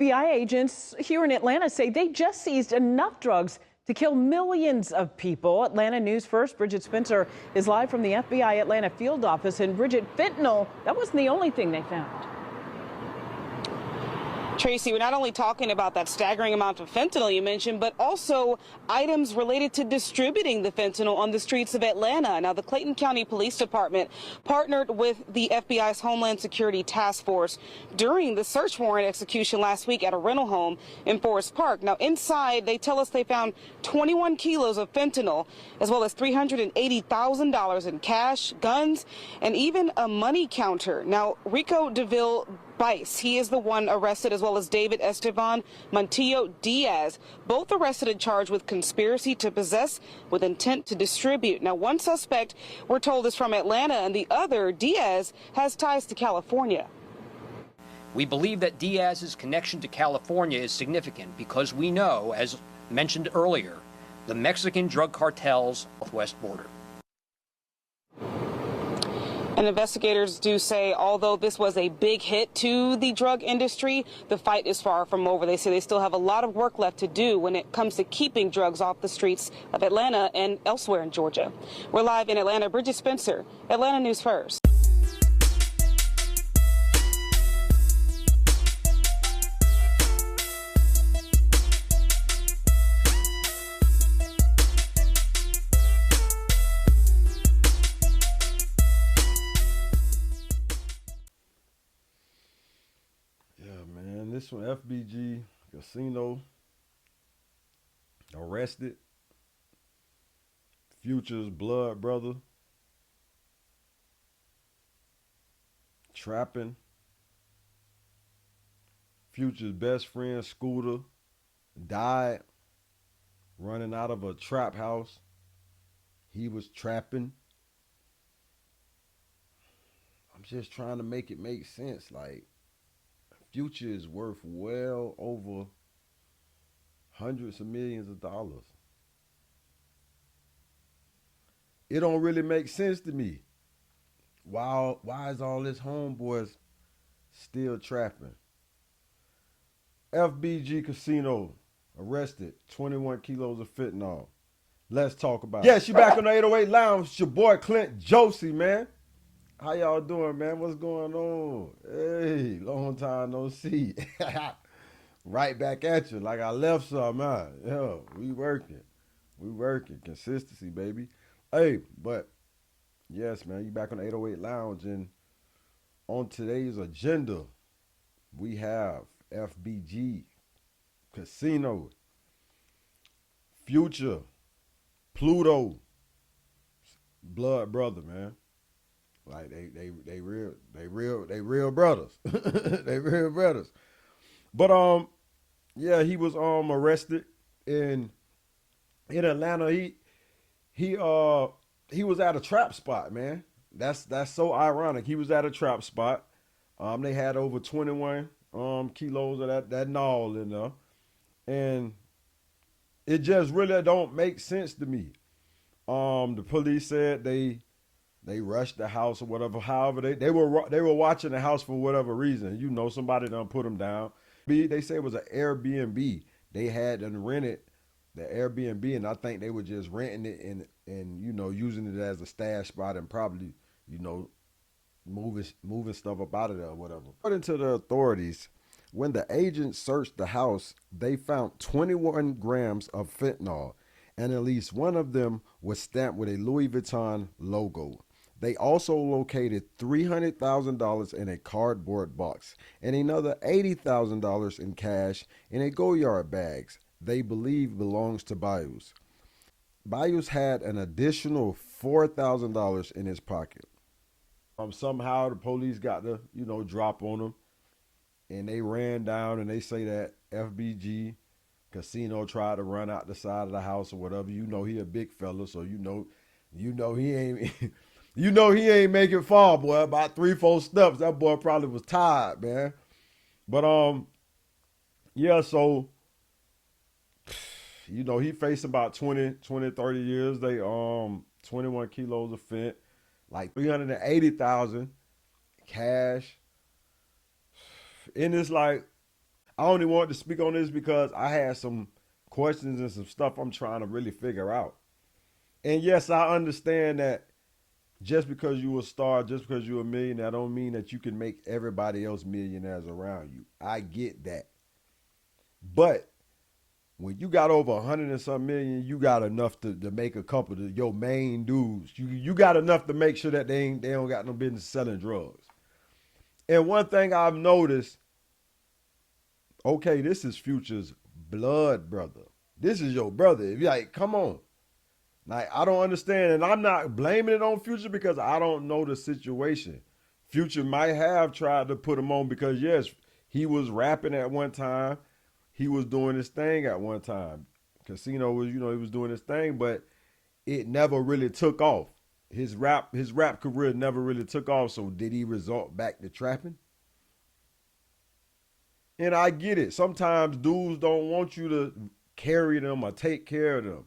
FBI agents here in Atlanta say they just seized enough drugs to kill millions of people. Atlanta News First, Bridget Spencer is live from the FBI Atlanta field office. And Bridget, fentanyl, that wasn't the only thing they found. Tracy, we're not only talking about that staggering amount of fentanyl you mentioned, but also items related to distributing the fentanyl on the streets of Atlanta. Now, the Clayton County Police Department partnered with the FBI's Homeland Security Task Force during the search warrant execution last week at a rental home in Forest Park. Now, inside, they tell us they found 21 kilos of fentanyl, as well as $380,000 in cash, guns, and even a money counter. Now, Rico DeVille Bice, he is the one arrested, as well as David Esteban Montillo Diaz, both arrested and charged with conspiracy to possess with intent to distribute. Now, one suspect, we're told, is from Atlanta, and the other, Diaz, has ties to California. We believe that Diaz's connection to California is significant because we know, as mentioned earlier, the Mexican drug cartel's southwest border. And investigators do say, although this was a big hit to the drug industry, the fight is far from over. They say they still have a lot of work left to do when it comes to keeping drugs off the streets of Atlanta and elsewhere in Georgia. We're live in Atlanta. Bridget Spencer, Atlanta News First. This one, FBG Casino, arrested. Future's blood brother, trapping. Future's best friend, Scooter, died running out of a trap house. He was trapping. I'm just trying to make it make sense. Like, Future is worth well over hundreds of millions of dollars. It don't really make sense to me. Why is all this homeboys still trapping? FBG Casino, arrested, 21 kilos of fentanyl. Let's talk about it. Yes, you back on the 808 Lounge. It's your boy Clint Josie, man. How y'all doing, man? What's going on? Hey, long time no see. Right back at you like I left some, man. Yo, we working. We working. Consistency, baby. Hey, but yes, man, you back on the 808 Lounge, and on today's agenda, we have FBG, Casino, Future, Pluto, blood brother, man. Like they real brothers. They real brothers. But yeah, he was arrested in Atlanta. He was at a trap spot, man. That's so ironic. He was at a trap spot. They had over 21 kilos of that gnawl in there. And it just really don't make sense to me. The police said they rushed the house or whatever. However, they were watching the house for whatever reason. You know, somebody done put them down. They say it was an Airbnb. They had and rented the Airbnb, and I think they were just renting it and you know, using it as a stash spot and probably, you know, moving stuff up out of there or whatever. According to the authorities, when the agents searched the house, they found 21 grams of fentanyl, and at least one of them was stamped with a Louis Vuitton logo. They also located $300,000 in a cardboard box and another $80,000 in cash in a go-yard bags they believe belongs to Bayous. Bayous had an additional $4,000 in his pocket. Somehow the police got the, you know, drop on him, and they ran down, and they say that FBG Casino tried to run out the side of the house or whatever. You know he a big fella, so you know he ain't you know he ain't make it far, boy. About 3-4 steps. That boy probably was tired, man. But yeah, so you know, he faced about 20, 30 years. They 21 kilos of fent, like 380,000 cash. And it's like, I only wanted to speak on this because I had some questions and some stuff I'm trying to really figure out. And yes, I understand that just because you a star, just because you're a millionaire, don't mean that you can make everybody else millionaires around you. I get that. But when you got over 100 and some million, you got enough to make a couple of your main dudes. You got enough to make sure that they don't got no business selling drugs. And one thing I've noticed, okay, this is Future's blood brother. This is your brother. If you're like, come on. Like, I don't understand. And I'm not blaming it on Future because I don't know the situation. Future might have tried to put him on because, yes, he was rapping at one time. He was doing his thing at one time. Casino was, he was doing his thing, but it never really took off. His rap career never really took off. So did he resort back to trapping? And I get it. Sometimes dudes don't want you to carry them or take care of them.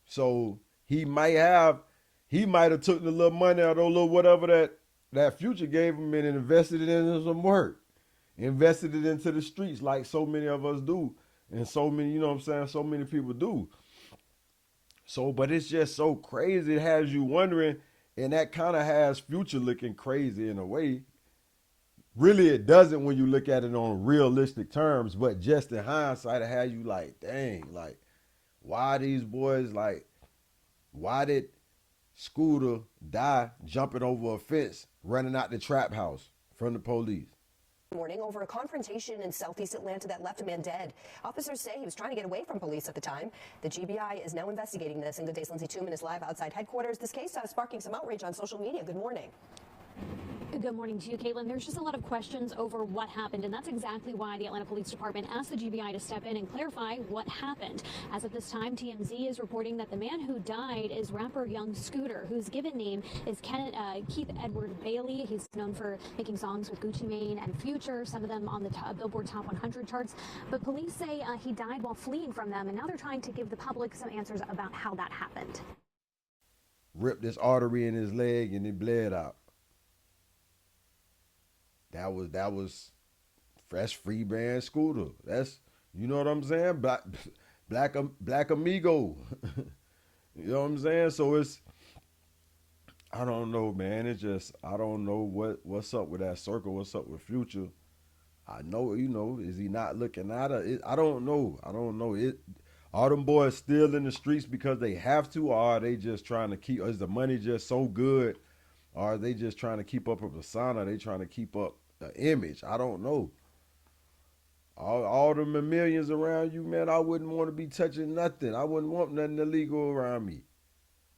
So he might have took the little money out or little whatever that Future gave him and invested it in some work. Invested it into the streets like so many of us do. And so many, so many people do. So, but it's just so crazy. It has you wondering, and that kind of has Future looking crazy in a way. Really, it doesn't when you look at it on realistic terms, but just in hindsight, it has you like, dang, like, why these boys, like, why did Scooter die jumping over a fence, running out the trap house from the police? Morning over a confrontation in southeast Atlanta that left a man dead. Officers say he was trying to get away from police at the time. The GBI is now investigating this. And Good Day's Lindsay Tuman is live outside headquarters. This case sparking some outrage on social media. Good morning. Good morning to you, Caitlin. There's just a lot of questions over what happened, and that's exactly why the Atlanta Police Department asked the GBI to step in and clarify what happened. As of this time, TMZ is reporting that the man who died is rapper Young Scooter, whose given name is Keith Edward Bailey. He's known for making songs with Gucci Mane and Future, some of them on the Billboard Top 100 charts. But police say he died while fleeing from them, and now they're trying to give the public some answers about how that happened. Ripped this artery in his leg and it bled out. That was fresh free brand Scooter. That's, you know what I'm saying? Black amigo. You know what I'm saying? So it's, I don't know, man. It's just, I don't know what's up with that circle. What's up with Future? I know, is he not looking at it? I don't know. Are them boys still in the streets because they have to, or are they just trying to keep, is the money just so good? Or are they just trying to keep up a persona? Are they trying to keep up the image? I don't know. All them millions around you, man, I wouldn't want to be touching nothing. I wouldn't want nothing illegal around me.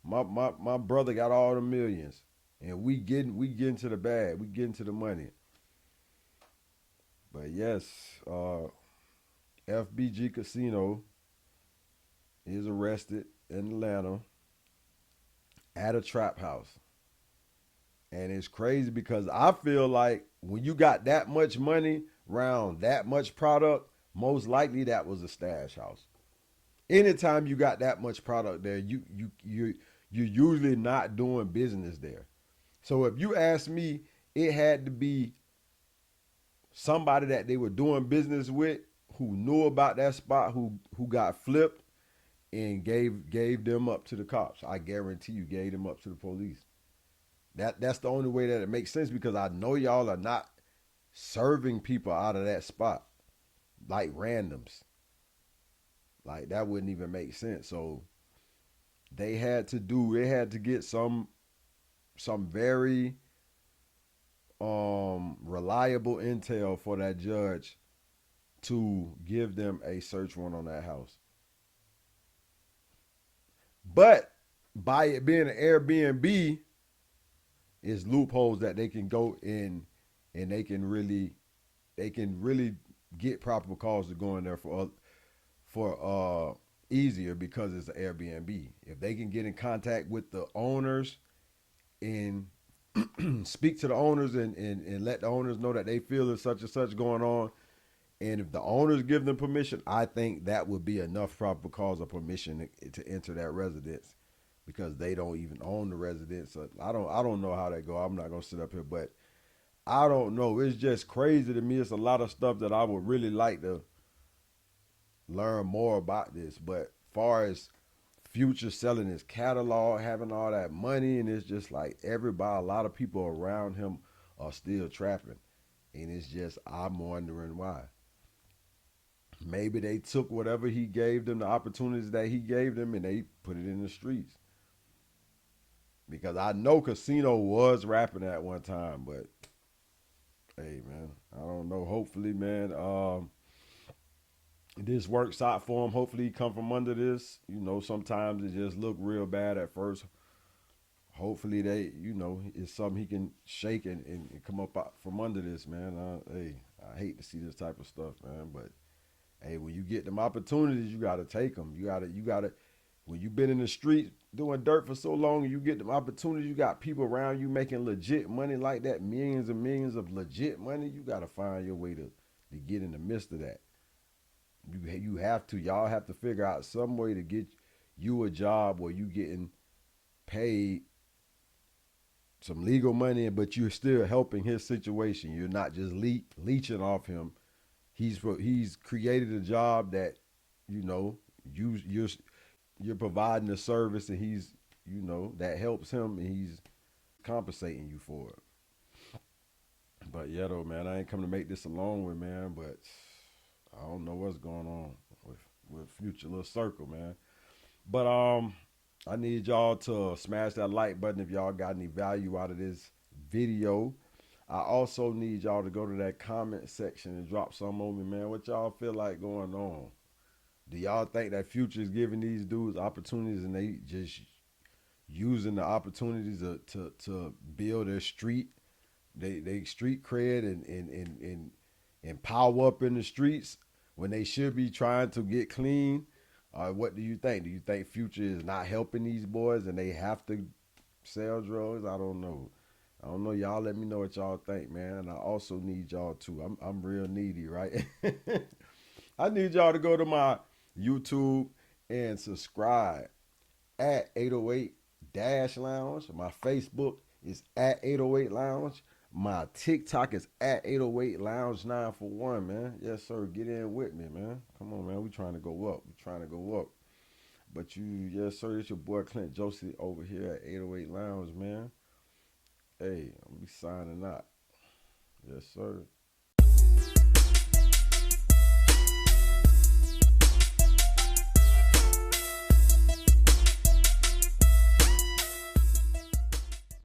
My brother got all the millions. And we getting to the bag. We getting to the money. But yes, FBG Casino is arrested in Atlanta at a trap house. And it's crazy because I feel like when you got that much money around that much product, most likely that was a stash house. Anytime you got that much product there, you're usually not doing business there. So if you ask me, it had to be somebody that they were doing business with who knew about that spot, who got flipped and gave them up to the cops. I guarantee you gave them up to the police. That's the only way that it makes sense, because I know y'all are not serving people out of that spot like randoms. Like, that wouldn't even make sense. So they had to get some very reliable intel for that judge to give them a search warrant on that house. But by it being an Airbnb, is loopholes that they can go in and they can really get probable cause to go in there for easier, because it's an Airbnb. If they can get in contact with the owners and speak to the owners and let the owners know that they feel there's such and such going on, and if the owners give them permission, I think that would be enough probable cause or permission to enter that residence, because they don't even own the residence. So I don't know how that go. I'm not gonna sit up here, but I don't know. It's just crazy to me. It's a lot of stuff that I would really like to learn more about this. But far as Future selling his catalog, having all that money, and it's just like everybody, a lot of people around him are still trapping. And it's just, I'm wondering why. Maybe they took whatever he gave them, the opportunities that he gave them, and they put it in the streets. Because I know Casino was rapping at one time, but hey, man, I don't know. Hopefully, man, this works out for him. Hopefully he come from under this. You know, sometimes it just look real bad at first. Hopefully they, you know, it's something he can shake and come up out from under this, man. Hey, I hate to see this type of stuff, man. But hey, when you get them opportunities, you gotta take them. You gotta. When you've been in the street doing dirt for so long, and you get them opportunities, you got people around you making legit money like that, millions and millions of legit money. You gotta find your way to get in the midst of that. You have to. Y'all have to figure out some way to get you a job where you getting paid some legal money, but you're still helping his situation. You're not just leeching off him. He's created a job that, you know, you're providing a service, and he's, you know, that helps him, and he's compensating you for it. But yeah, though, man, I ain't come to make this a long one, man, but I don't know what's going on with Future Little Circle, man. But I need y'all to smash that like button if y'all got any value out of this video. I also need y'all to go to that comment section and drop some on me, man. What y'all feel like going on? Do y'all think that Future is giving these dudes opportunities and they just using the opportunities to build their street, they street cred and power up in the streets when they should be trying to get clean? What do you think? Do you think Future is not helping these boys and they have to sell drugs? I don't know. Y'all let me know what y'all think, man. And I also need y'all too. I'm real needy, right? I need y'all to go to my YouTube and subscribe at 808 Lounge. My Facebook is at 808 Lounge. My TikTok is at 808 Lounge 941, man. Yes, sir. Get in with me, man. Come on, man. We trying to go up. But yes, sir. It's your boy Clint Josie over here at 808 Lounge, man. Hey, I'm be signing out. Yes, sir.